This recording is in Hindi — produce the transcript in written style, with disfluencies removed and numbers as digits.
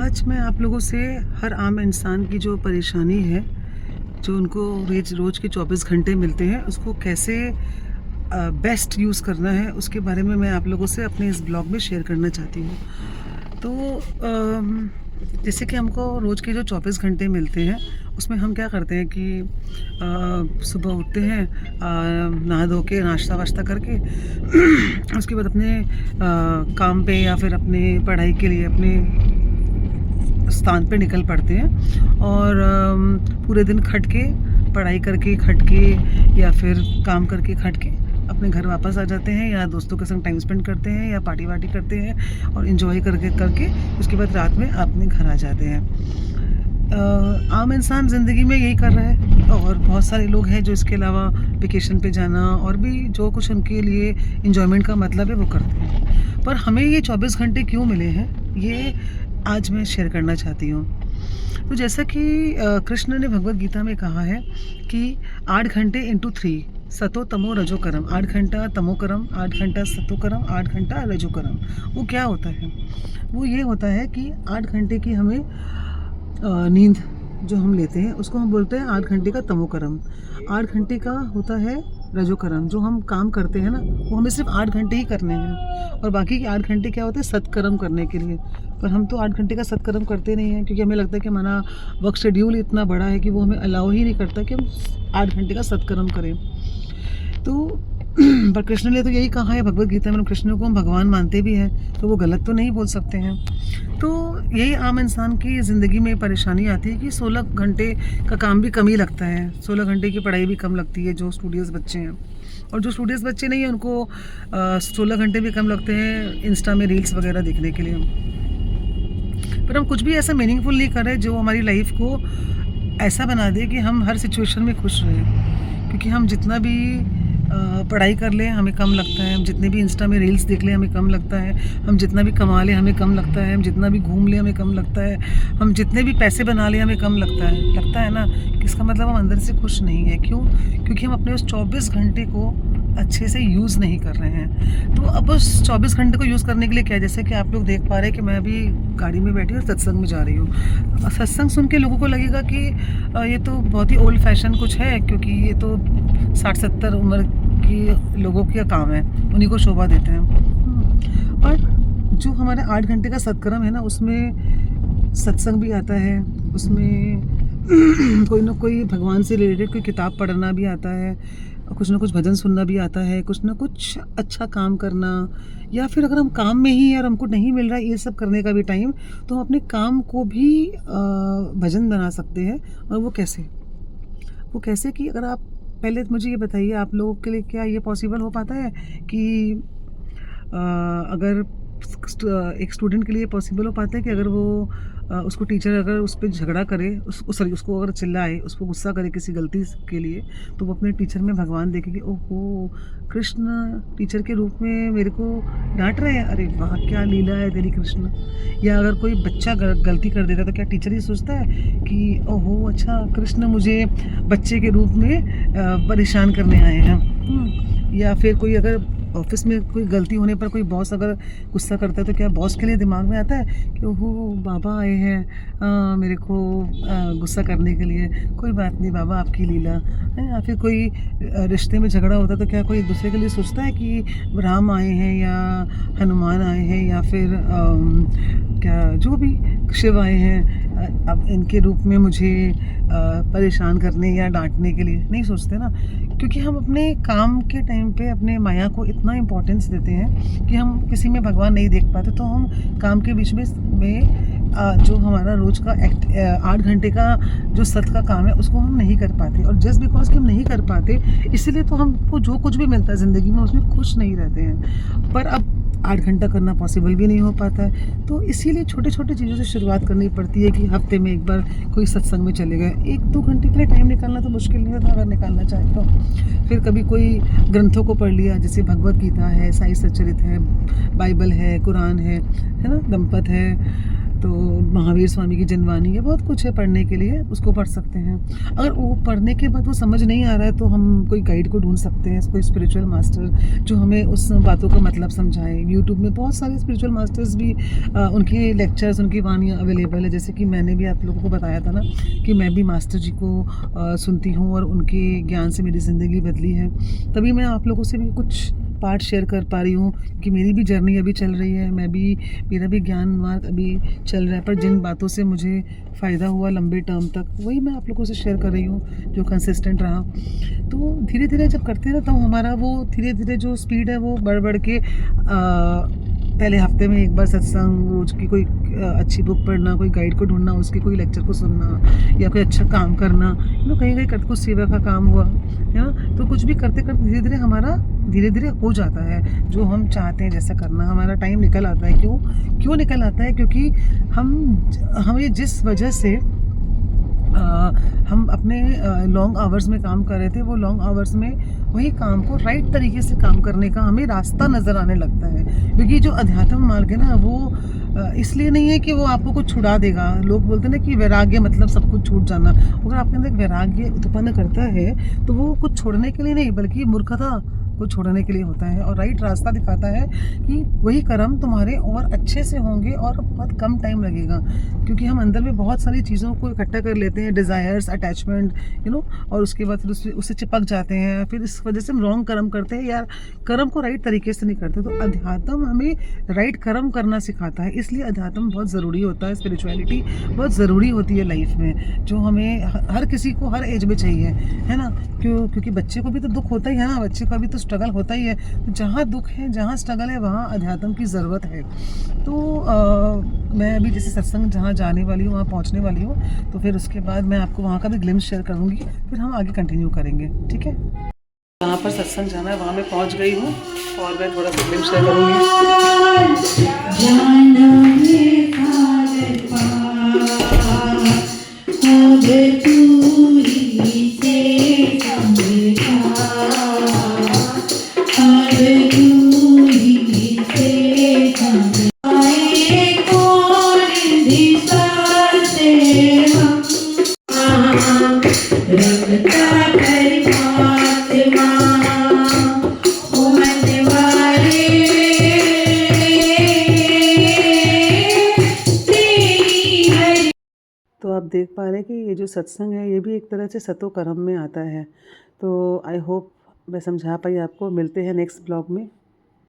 आज मैं आप लोगों से हर आम इंसान की जो परेशानी है, जो उनको रोज़ के 24 घंटे मिलते हैं, उसको कैसे बेस्ट यूज़ करना है, उसके बारे में मैं आप लोगों से अपने इस ब्लॉग में शेयर करना चाहती हूँ। तो जैसे कि हमको रोज़ के जो 24 घंटे मिलते हैं, उसमें हम क्या करते हैं कि सुबह उठते हैं, नहा धो के नाश्ता-वाश्ता करके उसके बाद अपने काम पे या फिर अपने पढ़ाई के लिए अपने स्थान पे निकल पड़ते हैं और पूरे दिन खट के, पढ़ाई करके खट के या फिर काम करके खट के अपने घर वापस आ जाते हैं या दोस्तों के संग टाइम स्पेंड करते हैं या पार्टी वार्टी करते हैं और इन्जॉय करके उसके बाद रात में अपने घर आ जाते हैं। आम इंसान ज़िंदगी में यही कर रहा है और बहुत सारे लोग हैं जो इसके अलावा वेकेशन पे जाना और भी जो कुछ उनके लिए इन्जॉयमेंट का मतलब है वो करते हैं। पर हमें ये 24 घंटे क्यों मिले हैं, ये आज मैं शेयर करना चाहती हूँ। तो जैसा कि कृष्ण ने भगवत गीता में कहा है कि 8 घंटे इंटू 3 सतो तमो रजो करम, 8 घंटा तमो करम, 8 घंटा सतो करम, 8 घंटा रजो करम। वो क्या होता है? वो ये होता है कि 8 घंटे की हमें नींद जो हम लेते हैं उसको हम बोलते हैं 8 घंटे का तमो करम। 8 घंटे का होता है रजो करम। जो हम काम करते हैं ना, वो हमें सिर्फ 8 घंटे ही करने हैं और बाकी के 8 घंटे क्या होते हैं सत्कर्म करने के लिए। पर हम तो 8 घंटे का सत्कर्म करते नहीं हैं क्योंकि हमें लगता है कि हमारा वर्क शेड्यूल इतना बड़ा है कि वो हमें अलाउ ही नहीं करता कि हम 8 घंटे का सत्कर्म करें। तो पर कृष्ण ने तो यही कहा है भगवत गीता में, कृष्ण को हम भगवान मानते भी हैं तो वो गलत तो नहीं बोल सकते हैं। तो यही आम इंसान की ज़िंदगी में परेशानी आती है कि 16 घंटे का काम भी कम ही लगता है, 16 घंटे की पढ़ाई भी कम लगती है जो स्टूडियस बच्चे हैं। और जो स्टूडियस बच्चे नहीं हैं उनको 16 घंटे भी कम लगते हैं इंस्टा में रील्स वगैरह देखने के लिए। पर हम कुछ भी ऐसा मीनिंगफुल नहीं कर रहे जो हमारी लाइफ को ऐसा बना दे कि हम हर सिचुएशन में खुश रहें। क्योंकि हम जितना भी पढ़ाई कर लें हमें कम लगता है, हम जितने भी इंस्टा में रील्स देख लें हमें कम लगता है, हम जितना भी कमा लें हमें कम लगता है, हम जितना भी घूम लें हमें कम लगता है, हम जितने भी पैसे बना लें हमें कम लगता है ना। इसका मतलब हम अंदर से खुश नहीं है। क्यों? क्योंकि हम अपने उस 24 घंटे को अच्छे से यूज़ नहीं कर रहे हैं। तो अब उस 24 घंटे को यूज़ करने के लिए क्या, जैसे कि आप लोग देख पा रहे हैं कि मैं अभी गाड़ी में बैठी और सत्संग में जा रही हूँ। सत्संग सुन के लोगों को लगेगा कि ये तो बहुत ही ओल्ड फैशन कुछ है क्योंकि ये तो 60-70 उम्र की लोगों का काम है, उन्हीं को शोभा देते हैं। और जो हमारे 8 घंटे का सत्कर्म है ना, उसमें सत्संग भी आता है, उसमें कोई ना कोई भगवान से रिलेटेड कोई किताब पढ़ना भी आता है, कुछ ना कुछ भजन सुनना भी आता है, कुछ ना कुछ अच्छा काम करना, या फिर अगर हम काम में ही और हमको नहीं मिल रहा है ये सब करने का भी टाइम, तो हम अपने काम को भी भजन बना सकते हैं। और वो कैसे कि अगर आप पहले मुझे ये बताइए, आप लोगों के लिए क्या ये पॉसिबल हो पाता है कि अगर एक स्टूडेंट के लिए पॉसिबल हो पाता है कि अगर वो उसको टीचर अगर उस पर झगड़ा करे, उसको अगर चिल्लाए, उसको गुस्सा करे किसी गलती के लिए, तो वो अपने टीचर में भगवान देखेगी, ओहो कृष्ण टीचर के रूप में मेरे को डांट रहे हैं, अरे वाह क्या लीला है तेरी कृष्ण। या अगर कोई बच्चा गलती कर देता है तो क्या टीचर ही सोचता है कि ओहो अच्छा कृष्ण मुझे बच्चे के रूप में परेशान करने आए हैं। या फिर कोई अगर ऑफिस में कोई गलती होने पर कोई बॉस अगर गुस्सा करता है तो क्या बॉस के लिए दिमाग में आता है कि ओहो बाबा आए हैं मेरे को गुस्सा करने के लिए, कोई बात नहीं बाबा आपकी लीला है। या फिर कोई रिश्ते में झगड़ा होता है तो क्या कोई एक दूसरे के लिए सोचता है कि राम आए हैं या हनुमान आए हैं या फिर क्या जो भी शिव आए हैं अब इनके रूप में मुझे परेशान करने या डांटने के लिए, नहीं सोचते ना। क्योंकि हम अपने काम के टाइम पे अपने माया को इतना इम्पोर्टेंस देते हैं कि हम किसी में भगवान नहीं देख पाते, तो हम काम के बीच में जो हमारा रोज़ का 8 घंटे का जो सत्य का काम है उसको हम नहीं कर पाते। और जस्ट बिकॉज कि हम नहीं कर पाते इसीलिए तो हमको जो कुछ भी मिलता है ज़िंदगी में उसमें खुश नहीं रहते हैं। पर अब 8 घंटा करना पॉसिबल भी नहीं हो पाता है, तो इसीलिए छोटे छोटे चीज़ों से शुरुआत करनी पड़ती है कि हफ्ते में एक बार कोई सत्संग में चले गए, 1-2 घंटे के लिए टाइम निकालना तो मुश्किल नहीं होता अगर निकालना चाहे तो। फिर कभी कोई ग्रंथों को पढ़ लिया, जैसे भगवत गीता है, साई सच्चरित है, बाइबल है, कुरान है ना, दंपत है, तो महावीर स्वामी की जिनवानी है, बहुत कुछ है पढ़ने के लिए, उसको पढ़ सकते हैं। अगर वो पढ़ने के बाद वो समझ नहीं आ रहा है तो हम कोई गाइड को ढूंढ सकते हैं, कोई स्पिरिचुअल मास्टर जो हमें उस बातों का मतलब समझाए। यूट्यूब में बहुत सारे स्पिरिचुअल मास्टर्स भी उनके लेक्चर्स, उनकी वानियाँ अवेलेबल है। जैसे कि मैंने भी आप लोगों को बताया था ना कि मैं भी मास्टर जी को सुनती हूँ और उनके ज्ञान से मेरी ज़िंदगी बदली है। तभी मैं आप लोगों से भी कुछ पार्ट शेयर कर पा रही हूँ कि मेरी भी जर्नी अभी चल रही है, मेरा भी ज्ञान मार्ग अभी चल रहा है। पर जिन बातों से मुझे फ़ायदा हुआ लंबे टर्म तक, वही मैं आप लोगों से शेयर कर रही हूँ, जो कंसिस्टेंट रहा। तो धीरे धीरे जब करते हैं ना, तो हमारा वो धीरे धीरे जो स्पीड है वो बढ़ बढ़ के पहले हफ्ते में एक बार सत्संग, रोज की कोई अच्छी बुक पढ़ना, कोई गाइड को ढूंढना, उसके कोई लेक्चर को सुनना, या कोई अच्छा काम करना, कहीं कहीं करते कुछ सेवा का काम हुआ, है ना। तो कुछ भी करते करते धीरे धीरे हमारा धीरे धीरे हो जाता है जो हम चाहते हैं जैसा करना। हमारा टाइम निकल आता है। क्यों निकल आता है? क्योंकि हमें जिस वजह से हम अपने लॉन्ग आवर्स में काम कर रहे थे, वो लॉन्ग आवर्स में वही काम को राइट तरीके से काम करने का हमें रास्ता नज़र आने लगता है। क्योंकि जो अध्यात्म मार्ग है ना, वो इसलिए नहीं है कि वो आपको कुछ छुड़ा देगा। लोग बोलते हैं ना कि वैराग्य मतलब सब कुछ छूट जाना। अगर आपके अंदर एक वैराग्य उत्पन्न करता है तो वो कुछ छोड़ने के लिए नहीं, बल्कि मूर्खता को छोड़ने के लिए होता है, और राइट रास्ता दिखाता है कि वही कर्म तुम्हारे और अच्छे से होंगे और बहुत कम टाइम लगेगा। क्योंकि हम अंदर में बहुत सारी चीज़ों को इकट्ठा कर लेते हैं, डिज़ायर्स, अटैचमेंट, और उसके बाद फिर उससे चिपक जाते हैं। फिर इस वजह से हम रॉन्ग कर्म करते हैं, यार कर्म को राइट तरीके से नहीं करते। तो अध्यात्म हमें राइट कर्म करना सिखाता है। इसलिए अध्यात्म बहुत ज़रूरी होता है, स्पिरिचुअलिटी बहुत ज़रूरी होती है लाइफ में, जो हमें हर किसी को हर एज में चाहिए, है ना। क्योंकि बच्चे को भी तो दुख होता ही है ना, बच्चे का भी तो स्ट्रगल होता ही है। तो जहाँ दुख है, जहाँ स्ट्रगल है, वहाँ अध्यात्म की ज़रूरत है। तो मैं अभी जैसे सत्संग जहाँ जाने वाली हूँ, वहाँ पहुँचने वाली हूँ, तो फिर उसके बाद मैं आपको वहाँ का भी ग्लिम्स शेयर करूँगी, फिर हम आगे कंटिन्यू करेंगे, ठीक है। जहाँ पर सत्संग जाना है वहाँ मैं पहुँच गई हूँ, और मैं थोड़ा सा ग्लिम्स शेयर तो आप देख पा रहे हैं कि ये जो सत्संग है, ये भी एक तरह से सतो कर्म में आता है। तो आई होप मैं समझा पाई आपको। मिलते हैं नेक्स्ट ब्लॉग में।